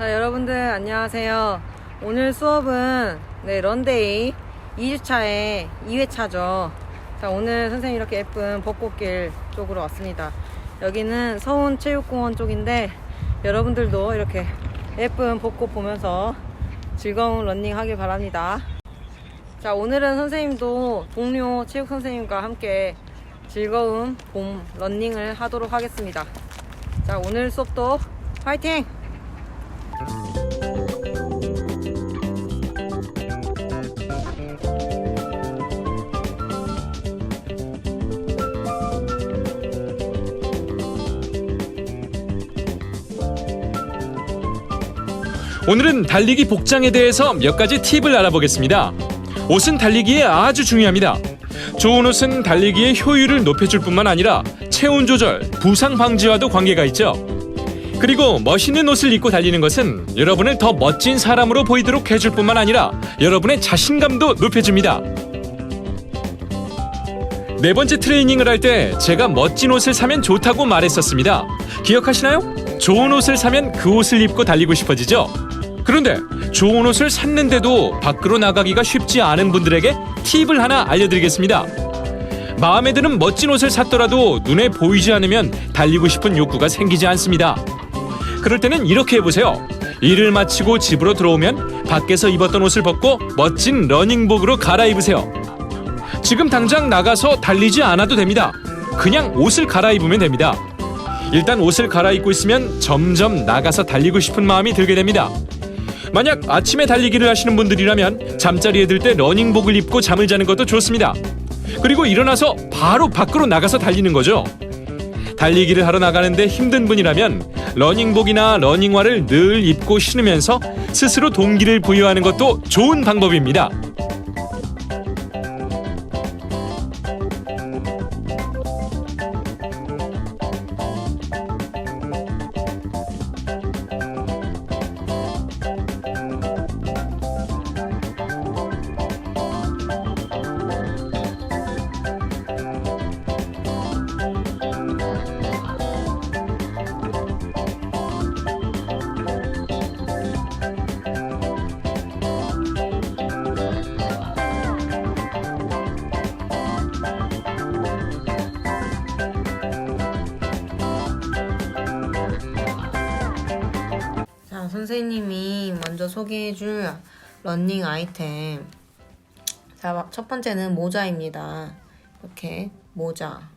자, 여러분들 안녕하세요. 오늘 수업은 런데이 2주차의 2회차죠. 자, 오늘 선생님 이렇게 예쁜 벚꽃길 쪽으로 왔습니다. 여기는 서운체육공원 쪽인데 여러분들도 이렇게 예쁜 벚꽃 보면서 즐거운 러닝 하길 바랍니다. 자, 오늘은 선생님도 동료 체육 선생님과 함께 즐거운 봄 러닝을 하도록 하겠습니다. 자, 오늘 수업도 화이팅! 오늘은 달리기 복장에 대해서 몇 가지 팁을 알아보겠습니다. 옷은 달리기에 아주 중요합니다. 좋은 옷은 달리기의 효율을 높여줄 뿐만 아니라 체온 조절, 부상 방지와도 관계가 있죠. 그리고 멋있는 옷을 입고 달리는 것은 여러분을 더 멋진 사람으로 보이도록 해줄 뿐만 아니라 여러분의 자신감도 높여줍니다. 네 번째 트레이닝을 할 때 제가 멋진 옷을 사면 좋다고 말했었습니다. 기억하시나요? 좋은 옷을 사면 그 옷을 입고 달리고 싶어지죠? 그런데 좋은 옷을 샀는데도 밖으로 나가기가 쉽지 않은 분들에게 팁을 하나 알려드리겠습니다. 마음에 드는 멋진 옷을 샀더라도 눈에 보이지 않으면 달리고 싶은 욕구가 생기지 않습니다. 그럴 때는 이렇게 해보세요. 일을 마치고 집으로 들어오면 밖에서 입었던 옷을 벗고 멋진 러닝복으로 갈아입으세요. 지금 당장 나가서 달리지 않아도 됩니다. 그냥 옷을 갈아입으면 됩니다. 일단 옷을 갈아입고 있으면 점점 나가서 달리고 싶은 마음이 들게 됩니다. 만약 아침에 달리기를 하시는 분들이라면 잠자리에 들 때 러닝복을 입고 잠을 자는 것도 좋습니다. 그리고 일어나서 바로 밖으로 나가서 달리는 거죠. 달리기를 하러 나가는데 힘든 분이라면 러닝복이나 러닝화를 늘 입고 신으면서 스스로 동기를 부여하는 것도 좋은 방법입니다. 선생님이 먼저 소개해줄 러닝 아이템. 자, 첫 번째는 모자입니다. 이렇게 모자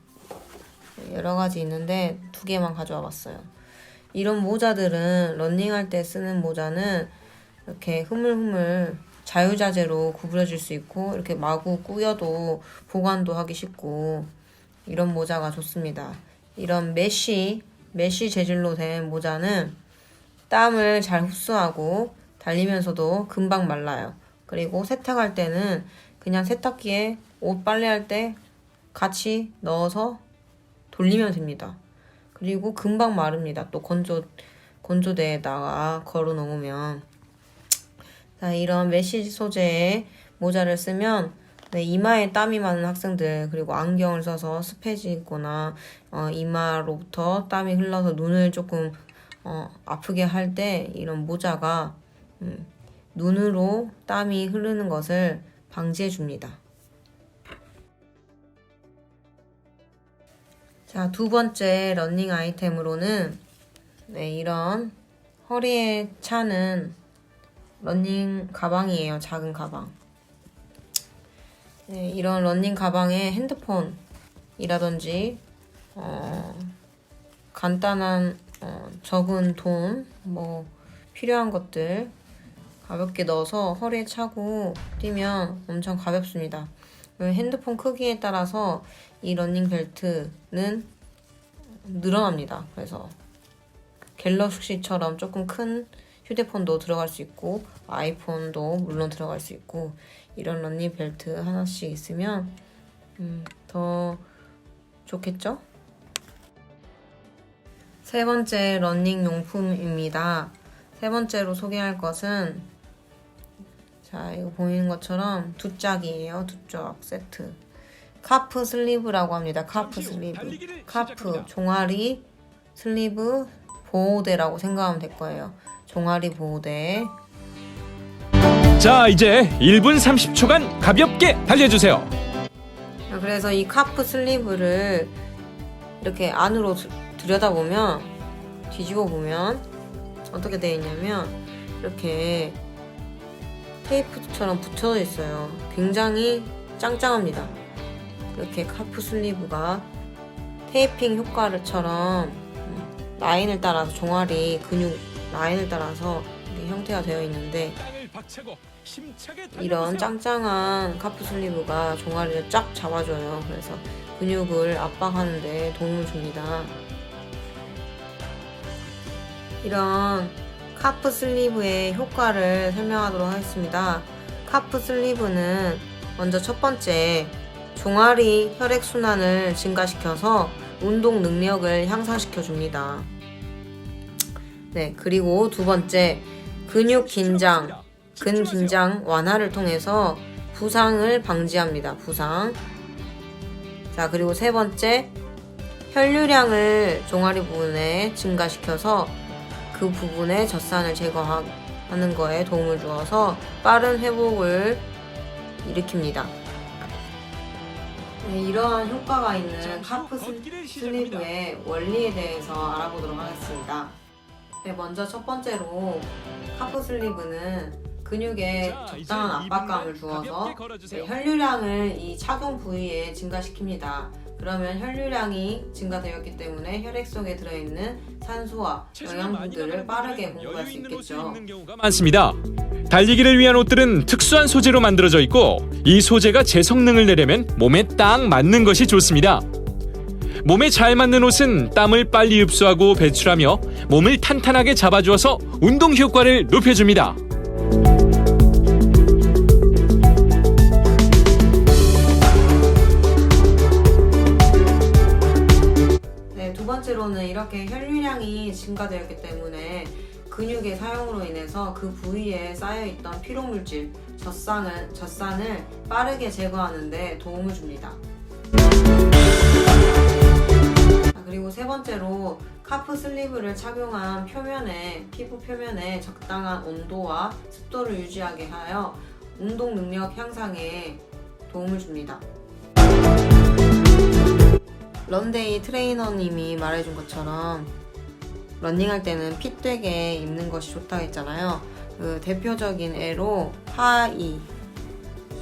여러 가지 있는데 두 개만 가져와 봤어요. 이런 모자들은 러닝할 때 쓰는 모자는 이렇게 흐물흐물 자유자재로 구부려질 수 있고 이렇게 마구 꾸여도 보관도 하기 쉽고 이런 모자가 좋습니다. 이런 메쉬 재질로 된 모자는 땀을 잘 흡수하고 달리면서도 금방 말라요. 그리고 세탁할 때는 그냥 세탁기에 옷 빨래할 때 같이 넣어서 돌리면 됩니다. 그리고 금방 마릅니다. 또 건조대에다가 걸어 놓으면. 자, 이런 메쉬 소재의 모자를 쓰면 이마에 땀이 많은 학생들, 그리고 안경을 써서 습해지거나 이마로부터 땀이 흘러서 눈을 조금 아프게 할 때 이런 모자가 눈으로 땀이 흐르는 것을 방지해 줍니다. 자, 두 번째 러닝 아이템으로는 이런 허리에 차는 러닝 가방이에요. 작은 가방. 이런 러닝 가방에 핸드폰이라든지 간단한 적은 돈, 필요한 것들 가볍게 넣어서 허리에 차고 뛰면 엄청 가볍습니다. 핸드폰 크기에 따라서 이 러닝 벨트는 늘어납니다. 그래서 갤럭시처럼 조금 큰 휴대폰도 들어갈 수 있고 아이폰도 물론 들어갈 수 있고 이런 러닝 벨트 하나씩 있으면 더 좋겠죠? 세 번째 러닝 용품입니다. 세 번째로 소개할 것은 자, 이거 보이는 것처럼 두 짝이에요. 두 짝 세트. 카프 슬리브라고 합니다. 카프 슬리브. 카프 종아리 슬리브 보호대라고 생각하면 될 거예요. 종아리 보호대. 자, 이제 1분 30초간 가볍게 달려주세요. 그래서 이 카프 슬리브를 이렇게 안으로 들여다보면, 뒤집어 보면 어떻게 되어 있냐면 이렇게 테이프처럼 붙여져 있어요. 굉장히 짱짱합니다. 이렇게 카프 슬리브가 테이핑 효과를처럼 라인을 따라서, 종아리 근육 라인을 따라서 이렇게 형태가 되어 있는데, 이런 짱짱한 카프 슬리브가 종아리를 쫙 잡아줘요. 그래서 근육을 압박하는 데 도움을 줍니다. 이런 카프 슬리브의 효과를 설명하도록 하겠습니다. 카프 슬리브는 먼저 첫 번째, 종아리 혈액순환을 증가시켜서 운동 능력을 향상시켜 줍니다. 네, 그리고 두 번째, 근육 긴장, 근긴장 완화를 통해서 부상을 방지합니다. 부상. 자, 그리고 세 번째, 혈류량을 종아리 부분에 증가시켜서 그 부분의 젖산을 제거하는 거에 도움을 주어서 빠른 회복을 일으킵니다. 네, 이러한 효과가 있는 카프 슬리브의 원리에 대해서 알아보도록 하겠습니다. 네, 먼저 첫 번째로 카프 슬리브는 근육에 적당한 압박감을 주어서 혈류량을 이 착용 부위에 증가시킵니다. 그러면 혈류량이 증가되었기 때문에 혈액 속에 들어있는 산소와 영양분들을 빠르게 공급할 수 있겠죠. 많습니다. 달리기를 위한 옷들은 특수한 소재로 만들어져 있고, 이 소재가 제 성능을 내려면 몸에 딱 맞는 것이 좋습니다. 몸에 잘 맞는 옷은 땀을 빨리 흡수하고 배출하며 몸을 탄탄하게 잡아주어서 운동 효과를 높여줍니다. 네, 두 번째로는 이렇게 혈류량이 증가되었기 때문에 근육의 사용으로 인해서 그 부위에 쌓여있던 피로물질, 젖산을 빠르게 제거하는 데 도움을 줍니다. 그리고 세 번째로 카프 슬리브를 착용한 피부 표면에 적당한 온도와 습도를 유지하게 하여 운동 능력 향상에 도움을 줍니다. 런데이 트레이너님이 말해준 것처럼 러닝할 때는 핏되게 입는 것이 좋다고 했잖아요. 그 대표적인 예로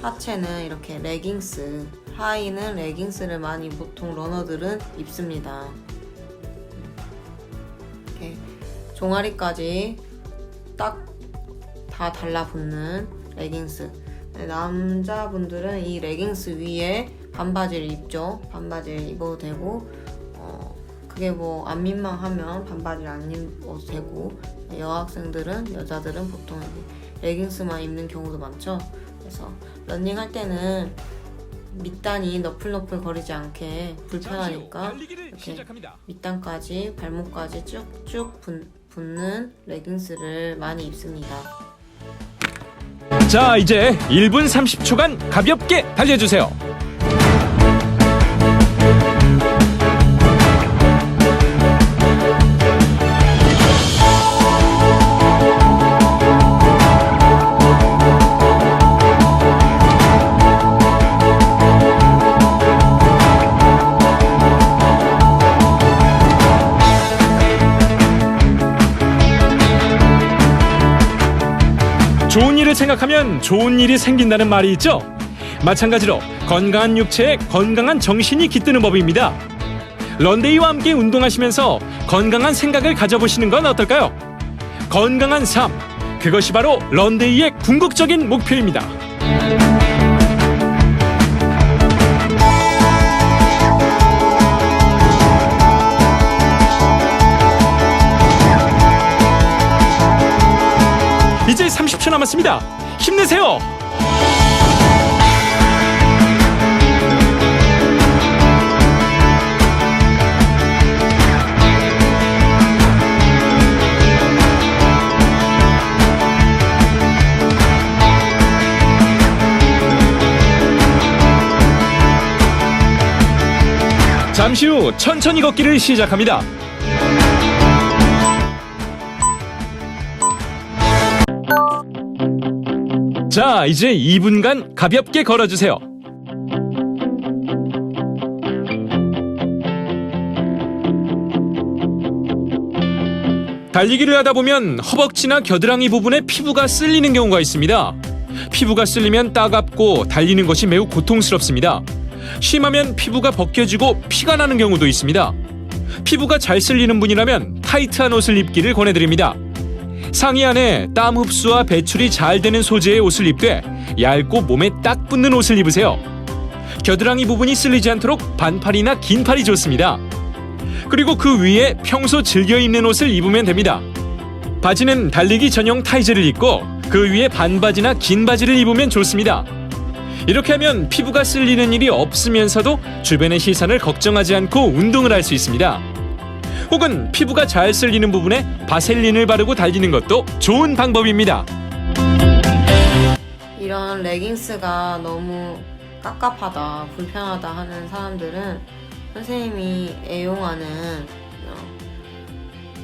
하체는 이렇게 레깅스, 하의는 레깅스를 많이 보통 러너들은 입습니다. 이렇게 종아리까지 딱 다 달라붙는 레깅스. 남자분들은 이 레깅스 위에 반바지를 입죠. 반바지를 입어도 되고, 그게 뭐 안 민망하면 반바지를 안 입어도 되고, 여자들은 보통 레깅스만 입는 경우도 많죠. 그래서 러닝할 때는 밑단이 너풀너풀 거리지 않게 불편하니까 이렇게 밑단까지 발목까지 쭉쭉 붙는 레깅스를 많이 입습니다. 자, 이제 1분 30초간 가볍게 달려주세요. 좋은 일을 생각하면 좋은 일이 생긴다는 말이 있죠. 마찬가지로 건강한 육체에 건강한 정신이 깃드는 법입니다. 런데이와 함께 운동하시면서 건강한 생각을 가져보시는 건 어떨까요? 건강한 삶, 그것이 바로 런데이의 궁극적인 목표입니다. 이제 30초 남았습니다. 힘내세요. 잠시 후 천천히 걷기를 시작합니다. 자, 이제 2분간 가볍게 걸어주세요. 달리기를 하다 보면 허벅지나 겨드랑이 부분에 피부가 쓸리는 경우가 있습니다. 피부가 쓸리면 따갑고 달리는 것이 매우 고통스럽습니다. 심하면 피부가 벗겨지고 피가 나는 경우도 있습니다. 피부가 잘 쓸리는 분이라면 타이트한 옷을 입기를 권해드립니다. 상의 안에 땀 흡수와 배출이 잘 되는 소재의 옷을 입되 얇고 몸에 딱 붙는 옷을 입으세요. 겨드랑이 부분이 쓸리지 않도록 반팔이나 긴팔이 좋습니다. 그리고 그 위에 평소 즐겨 입는 옷을 입으면 됩니다. 바지는 달리기 전용 타이즈를 입고 그 위에 반바지나 긴 바지를 입으면 좋습니다. 이렇게 하면 피부가 쓸리는 일이 없으면서도 주변의 시선을 걱정하지 않고 운동을 할 수 있습니다. 혹은 피부가 잘 쓸리는 부분에 바셀린을 바르고 달리는 것도 좋은 방법입니다. 이런 레깅스가 너무 깝깝하다, 불편하다 하는 사람들은 선생님이 애용하는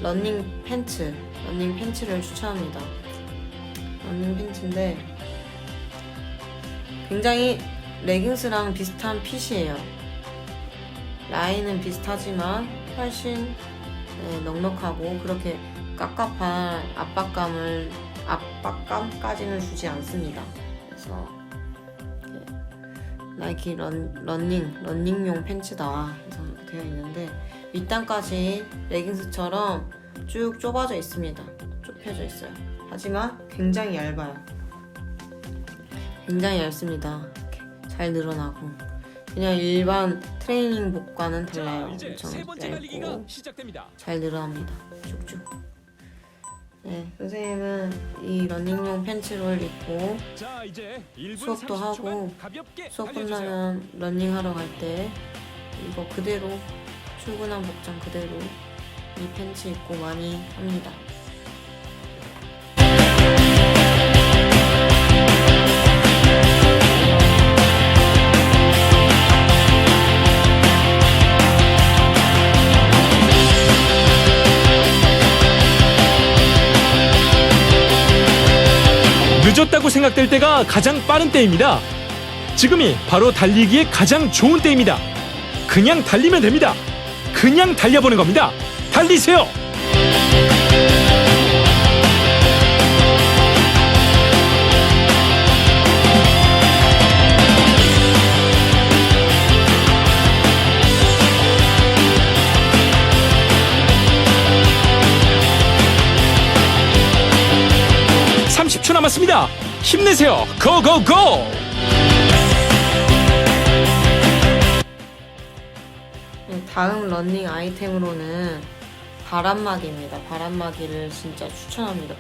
러닝 팬츠를 추천합니다. 러닝 팬츠인데 굉장히 레깅스랑 비슷한 핏이에요. 라인은 비슷하지만 훨씬 넉넉하고 그렇게 깝깝한 압박감까지는 주지 않습니다. 그래서 나이키 런닝용 팬츠다 해서 이렇게 되어 있는데 밑단까지 레깅스처럼 쭉 좁아져 있습니다. 좁혀져 있어요. 하지만 굉장히 얇아요. 굉장히 얇습니다. 이렇게 잘 늘어나고 그냥 일반 트레이닝복과는 달라요. 엄청 얇고 잘 늘어납니다. 쭉쭉. 네, 선생님은 이 러닝용 팬츠를 입고 수업도 하고 수업 끝나면 러닝하러 갈 때 이거 그대로 출근한 복장 그대로 이 팬츠 입고 많이 합니다. 늦었다고 생각될 때가 가장 빠른 때입니다. 지금이 바로 달리기에 가장 좋은 때입니다. 그냥 달리면 됩니다. 그냥 달려보는 겁니다. 달리세요. 남았습니다. 힘내세요. 고고고! 다음 러닝 아이템으로는 바람막이입니다. 바람막이를 진짜 추천합니다.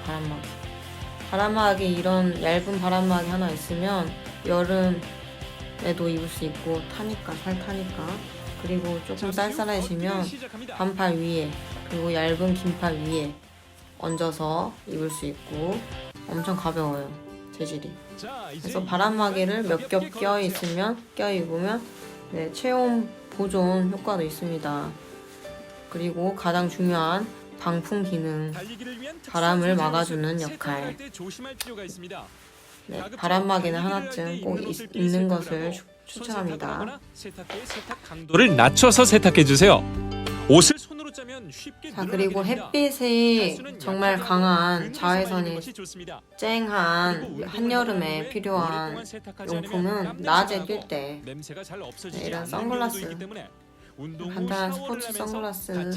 바람막이 이런 얇은 바람막이 하나 있으면 여름에도 입을 수 있고 살 타니까. 그리고 조금 쌀쌀해지면 반팔 위에 그리고 얇은 긴팔 위에 얹어서 입을 수 있고 엄청 가벼워요. 재질이. 그래서 바람막이를 몇 겹 껴입으면 체온 보존 효과도 있습니다. 그리고 가장 중요한 방풍 기능, 바람을 막아주는 역할. 바람막이는 하나쯤 꼭 있는 것을 추천합니다. 강도를 낮춰서 세탁해주세요. 옷을 손으로 짜면 쉽게 그리고 햇빛이 정말 강한 자외선이 쨍한 한여름에 필요한 용품은 낮에 뛸 때 이런 선글라스, 간단한 스포츠 선글라스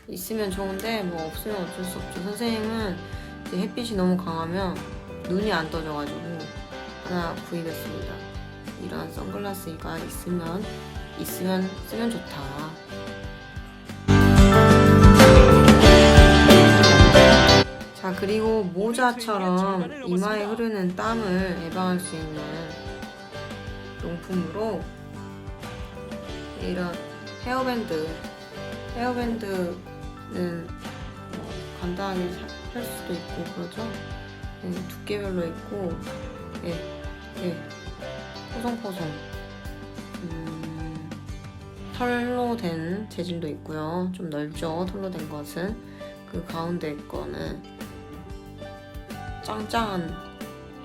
있으면 좋은데 뭐 없으면 어쩔 수 없죠. 선생님은 이제 햇빛이 너무 강하면 눈이 안 떠져가지고 하나 구입했습니다. 이런 선글라스가 있으면 쓰면 좋다. 자, 그리고 모자처럼 이마에 흐르는 땀을 예방할 수 있는 용품으로 이런 헤어밴드는 간단하게 할 수도 있고 그러죠. 두께별로 있고 포송포송 털로 된 재질도 있고요. 좀 넓죠. 털로 된 것은 그 가운데 거는 짱짱한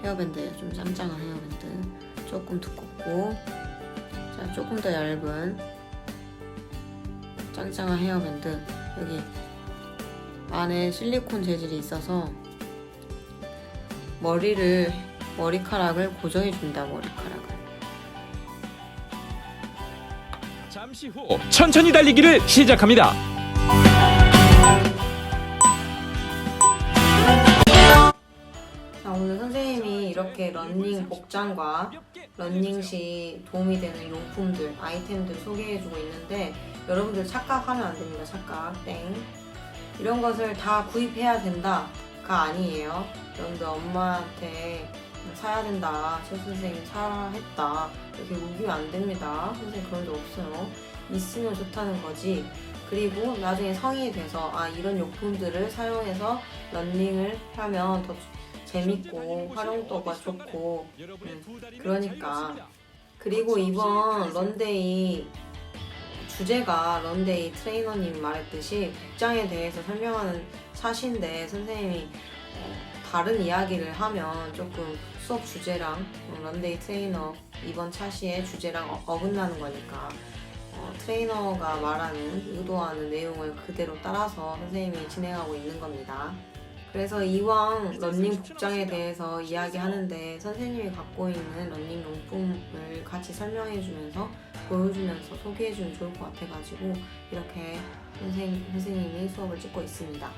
헤어밴드예요. 좀 짱짱한 헤어밴드. 조금 두껍고, 자, 조금 더 얇은 짱짱한 헤어밴드. 여기 안에 실리콘 재질이 있어서 머리카락을 고정해준다. 머리카락을. 잠시 후 천천히 달리기를 시작합니다. 자, 오늘 선생님이 이렇게 러닝 복장과 러닝 시 도움이 되는 용품들, 아이템들 소개해주고 있는데 여러분들 착각하면 안 됩니다. 착각. 땡. 이런 것을 다 구입해야 된다가 아니에요. 여러분들 엄마한테 사야 된다, 최 선생님 사라 했다 이렇게 우기면 안 됩니다. 선생님 그런 적 없어요. 있으면 좋다는 거지. 그리고 나중에 성인이 돼서 이런 용품들을 사용해서 러닝을 하면 더 재밌고 활용도가 좋고 그러니까. 그리고 이번 런데이 주제가 런데이 트레이너님이 말했듯이 복장에 대해서 설명하는 샷인데 선생님이 다른 이야기를 하면 조금 수업 주제랑 런데이 트레이너 이번 차시의 주제랑 어긋나는 거니까 트레이너가 말하는 의도하는 내용을 그대로 따라서 선생님이 진행하고 있는 겁니다. 그래서 이왕 러닝 복장에 대해서 이야기하는데 선생님이 갖고 있는 러닝 용품을 같이 설명해주면서 보여주면서 소개해주면 좋을 것 같아가지고 이렇게 선생님이 수업을 찍고 있습니다.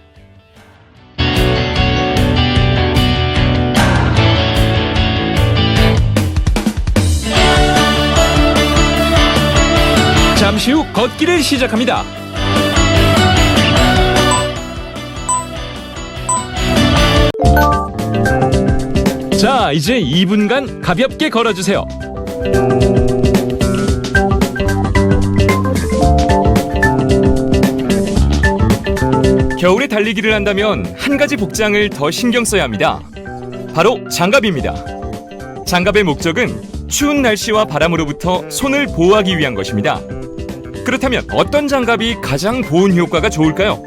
잠시 후 걷기를 시작합니다. 자, 이제 2분간 가볍게 걸어주세요. 겨울에 달리기를 한다면 한 가지 복장을 더 신경 써야 합니다. 바로 장갑입니다. 장갑의 목적은 추운 날씨와 바람으로부터 손을 보호하기 위한 것입니다. 그렇다면 어떤 장갑이 가장 보온 효과가 좋을까요?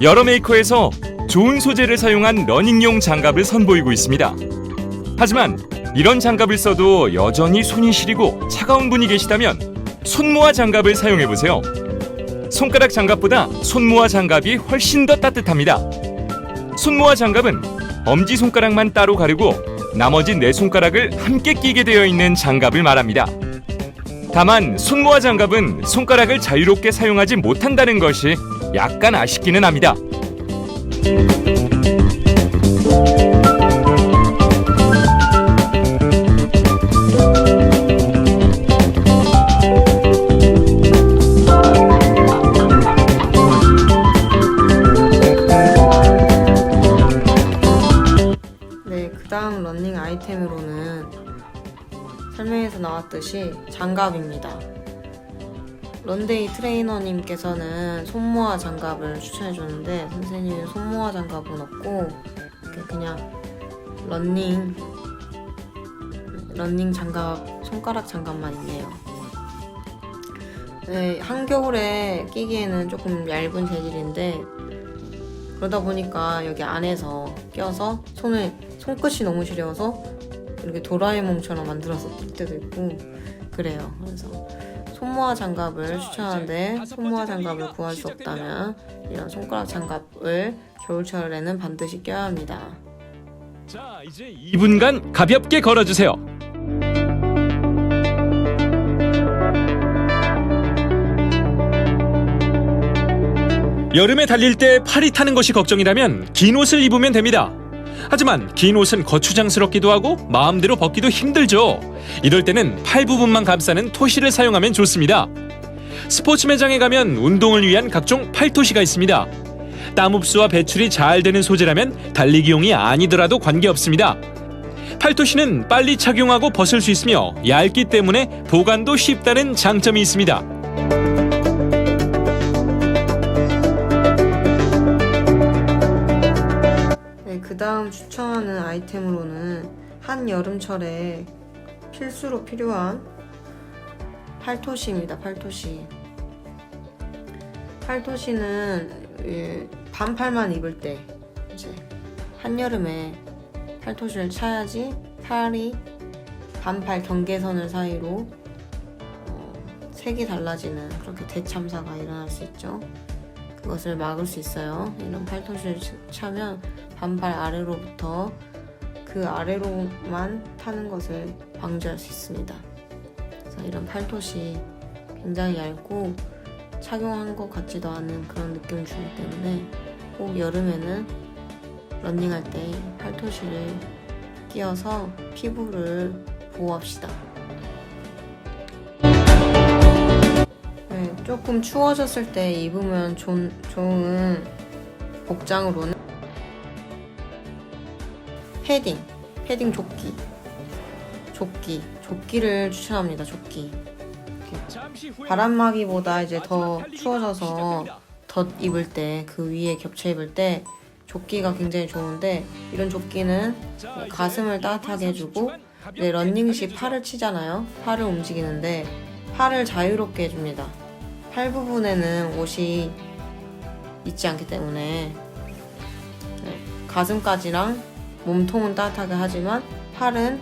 여러 메이커에서 좋은 소재를 사용한 러닝용 장갑을 선보이고 있습니다. 하지만 이런 장갑을 써도 여전히 손이 시리고 차가운 분이 계시다면 손모아 장갑을 사용해보세요. 손가락 장갑보다 손모아 장갑이 훨씬 더 따뜻합니다. 손모아 장갑은 엄지손가락만 따로 가르고 나머지 네 손가락을 함께 끼게 되어 있는 장갑을 말합니다. 다만 손모아 장갑은 손가락을 자유롭게 사용하지 못한다는 것이 약간 아쉽기는 합니다. 네, 그 다음 러닝 아이템으로는 설명에서 나왔듯이 장갑입니다. 런데이 트레이너님께서는 손모아 장갑을 추천해줬는데 선생님은 손모아 장갑은 없고 그냥 러닝 장갑, 손가락 장갑만 있네요. 네, 한겨울에 끼기에는 조금 얇은 재질인데 그러다 보니까 여기 안에서 껴서 손끝이 너무 시려워서 이렇게 도라에몽처럼 만들어서 낄 때도 있고 그래요. 그래서 손모아 장갑을 추천하는데 손모아 장갑을 구할 수 없다면 이런 손가락 장갑을 겨울철에는 반드시 껴야 합니다. 자, 이제 2분간 가볍게 걸어주세요. 여름에 달릴 때 팔이 타는 것이 걱정이라면 긴 옷을 입으면 됩니다. 하지만 긴 옷은 거추장스럽기도 하고 마음대로 벗기도 힘들죠. 이럴 때는 팔 부분만 감싸는 토시를 사용하면 좋습니다. 스포츠 매장에 가면 운동을 위한 각종 팔토시가 있습니다. 땀 흡수와 배출이 잘 되는 소재라면 달리기용이 아니더라도 관계없습니다. 팔토시는 빨리 착용하고 벗을 수 있으며 얇기 때문에 보관도 쉽다는 장점이 있습니다. 그 다음 추천하는 아이템으로는 한여름철에 필수로 필요한 팔토시입니다. 팔토시는 반팔만 입을 때 이제 한여름에 팔토시를 차야지 팔이 반팔 경계선을 사이로 색이 달라지는 그렇게 대참사가 일어날 수 있죠. 그것을 막을 수 있어요. 이런 팔토시를 차면 반팔 아래로부터 그 아래로만 타는 것을 방지할 수 있습니다. 그래서 이런 팔토시 굉장히 얇고 착용한 것 같지도 않은 그런 느낌을 주기 때문에 꼭 여름에는 러닝할 때 팔토시를 끼워서 피부를 보호합시다. 네, 조금 추워졌을 때 입으면 좋은 복장으로는 패딩 조끼를 추천합니다. 조끼. 바람막이보다 이제 더 추워져서 덧 입을 때, 그 위에 겹쳐 입을 때 조끼가 굉장히 좋은데, 이런 조끼는 가슴을 따뜻하게 해주고, 네, 러닝 시 팔을 치잖아요. 팔을 움직이는데 팔을 자유롭게 해줍니다. 팔 부분에는 옷이 있지 않기 때문에 가슴까지랑 몸통은 따뜻하게 하지만 팔은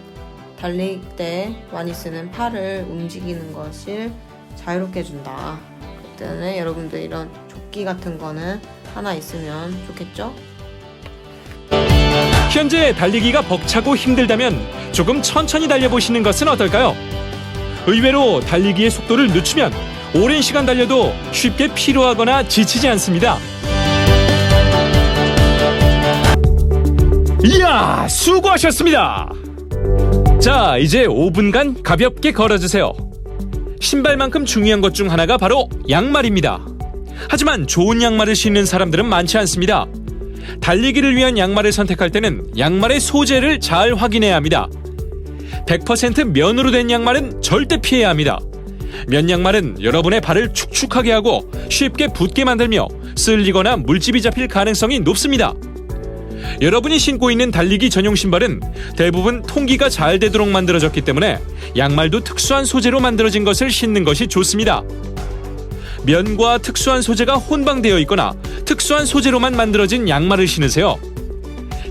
달릴 때 많이 쓰는 팔을 움직이는 것을 자유롭게 해준다. 그렇기 때문에 여러분들 이런 조끼 같은 거는 하나 있으면 좋겠죠? 현재 달리기가 벅차고 힘들다면 조금 천천히 달려보시는 것은 어떨까요? 의외로 달리기의 속도를 늦추면 오랜 시간 달려도 쉽게 피로하거나 지치지 않습니다. 이야, 수고하셨습니다. 자, 이제 5분간 가볍게 걸어주세요. 신발만큼 중요한 것 중 하나가 바로 양말입니다. 하지만 좋은 양말을 신는 사람들은 많지 않습니다. 달리기를 위한 양말을 선택할 때는 양말의 소재를 잘 확인해야 합니다. 100% 면으로 된 양말은 절대 피해야 합니다. 면 양말은 여러분의 발을 축축하게 하고 쉽게 붓게 만들며 쓸리거나 물집이 잡힐 가능성이 높습니다. 여러분이 신고 있는 달리기 전용 신발은 대부분 통기가 잘 되도록 만들어졌기 때문에 양말도 특수한 소재로 만들어진 것을 신는 것이 좋습니다. 면과 특수한 소재가 혼방되어 있거나 특수한 소재로만 만들어진 양말을 신으세요.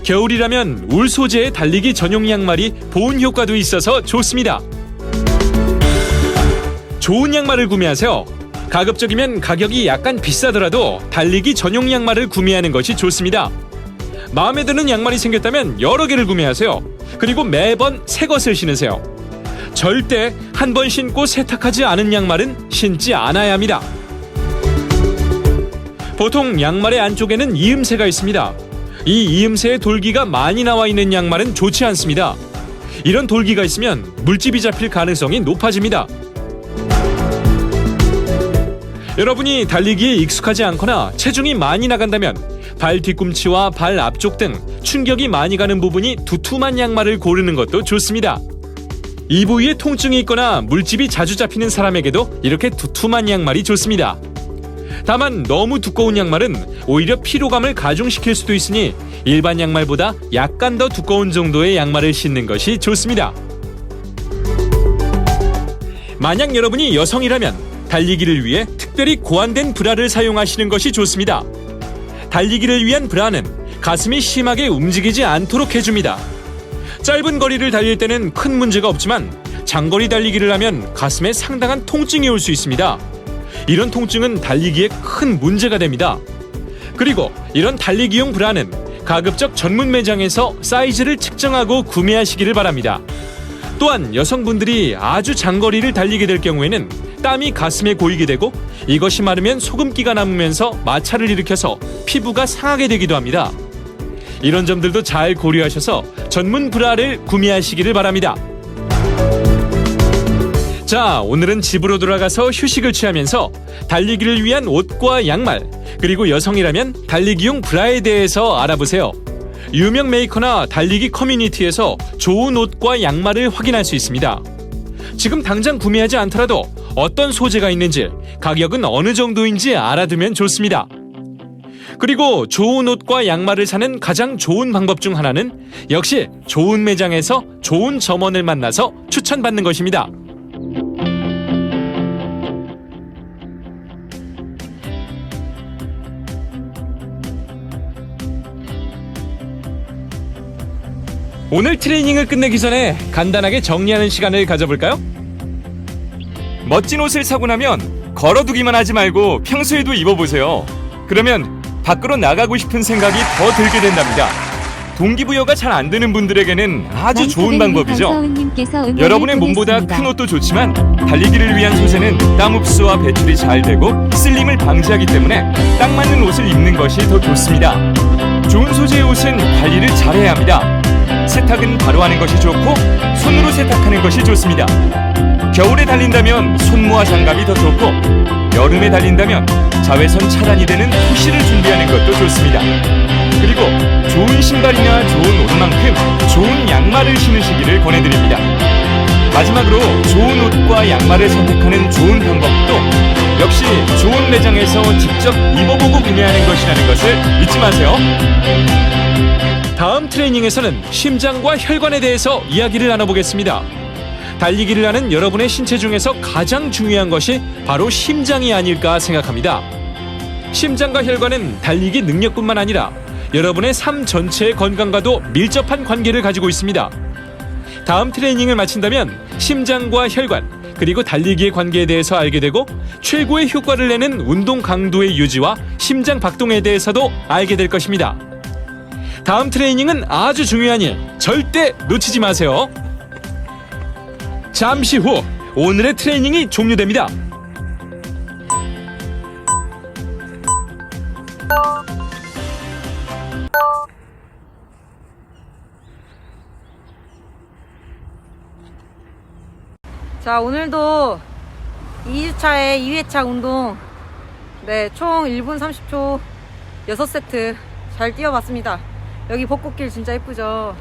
겨울이라면 울 소재의 달리기 전용 양말이 보온 효과도 있어서 좋습니다. 좋은 양말을 구매하세요. 가급적이면 가격이 약간 비싸더라도 달리기 전용 양말을 구매하는 것이 좋습니다. 마음에 드는 양말이 생겼다면 여러 개를 구매하세요. 그리고 매번 새 것을 신으세요. 절대 한 번 신고 세탁하지 않은 양말은 신지 않아야 합니다. 보통 양말의 안쪽에는 이음새가 있습니다. 이 이음새의 돌기가 많이 나와 있는 양말은 좋지 않습니다. 이런 돌기가 있으면 물집이 잡힐 가능성이 높아집니다. 여러분이 달리기에 익숙하지 않거나 체중이 많이 나간다면 발 뒤꿈치와 발 앞쪽 등 충격이 많이 가는 부분이 두툼한 양말을 고르는 것도 좋습니다. 이 부위에 통증이 있거나 물집이 자주 잡히는 사람에게도 이렇게 두툼한 양말이 좋습니다. 다만 너무 두꺼운 양말은 오히려 피로감을 가중시킬 수도 있으니 일반 양말보다 약간 더 두꺼운 정도의 양말을 신는 것이 좋습니다. 만약 여러분이 여성이라면 달리기를 위해 특별히 고안된 브라를 사용하시는 것이 좋습니다. 달리기를 위한 브라는 가슴이 심하게 움직이지 않도록 해줍니다. 짧은 거리를 달릴 때는 큰 문제가 없지만 장거리 달리기를 하면 가슴에 상당한 통증이 올 수 있습니다. 이런 통증은 달리기에 큰 문제가 됩니다. 그리고 이런 달리기용 브라는 가급적 전문 매장에서 사이즈를 측정하고 구매하시기를 바랍니다. 또한 여성분들이 아주 장거리를 달리게 될 경우에는 땀이 가슴에 고이게 되고 이것이 마르면 소금기가 남으면서 마찰을 일으켜서 피부가 상하게 되기도 합니다. 이런 점들도 잘 고려하셔서 전문 브라를 구매하시기를 바랍니다. 자, 오늘은 집으로 돌아가서 휴식을 취하면서 달리기를 위한 옷과 양말, 그리고 여성이라면 달리기용 브라에 대해서 알아보세요. 유명 메이커나 달리기 커뮤니티에서 좋은 옷과 양말을 확인할 수 있습니다. 지금 당장 구매하지 않더라도 어떤 소재가 있는지, 가격은 어느 정도인지 알아두면 좋습니다. 그리고 좋은 옷과 양말을 사는 가장 좋은 방법 중 하나는 역시 좋은 매장에서 좋은 점원을 만나서 추천받는 것입니다. 오늘 트레이닝을 끝내기 전에 간단하게 정리하는 시간을 가져볼까요? 멋진 옷을 사고 나면 걸어두기만 하지 말고 평소에도 입어보세요. 그러면 밖으로 나가고 싶은 생각이 더 들게 된답니다. 동기부여가 잘 안 되는 분들에게는 아주 좋은 방법이죠. 여러분의 몸보다 큰 옷도 좋지만 달리기를 위한 소재는 땀 흡수와 배출이 잘 되고 슬림을 방지하기 때문에 딱 맞는 옷을 입는 것이 더 좋습니다. 좋은 소재의 옷은 관리를 잘해야 합니다. 세탁은 바로 하는 것이 좋고 손으로 세탁하는 것이 좋습니다. 겨울에 달린다면 손모와 장갑이 더 좋고 여름에 달린다면 자외선 차단이 되는 후시를 준비하는 것도 좋습니다. 그리고 좋은 신발이나 좋은 옷만큼 좋은 양말을 신으시기를 권해드립니다. 마지막으로 좋은 옷과 양말을 선택하는 좋은 방법도 역시 좋은 매장에서 직접 입어보고 구매하는 것이라는 것을 잊지 마세요. 다음 트레이닝에서는 심장과 혈관에 대해서 이야기를 나눠보겠습니다. 달리기를 하는 여러분의 신체 중에서 가장 중요한 것이 바로 심장이 아닐까 생각합니다. 심장과 혈관은 달리기 능력뿐만 아니라 여러분의 삶 전체의 건강과도 밀접한 관계를 가지고 있습니다. 다음 트레이닝을 마친다면 심장과 혈관 그리고 달리기의 관계에 대해서 알게 되고 최고의 효과를 내는 운동 강도의 유지와 심장 박동에 대해서도 알게 될 것입니다. 다음 트레이닝은 아주 중요하니 절대 놓치지 마세요. 잠시 후 오늘의 트레이닝이 종료됩니다. 자, 오늘도 2주차의 2회차 운동, 네, 총 1분 30초 6세트 잘 뛰어봤습니다. 여기 벚꽃길 진짜 예쁘죠?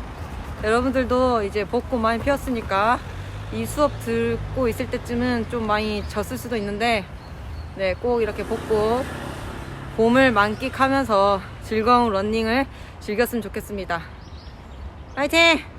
여러분들도 이제 벚꽃 많이 피었으니까 이 수업 듣고 있을 때쯤은 좀 많이 졌을 수도 있는데, 네, 꼭 이렇게 벚꽃 봄을 만끽하면서 즐거운 러닝을 즐겼으면 좋겠습니다. 화이팅!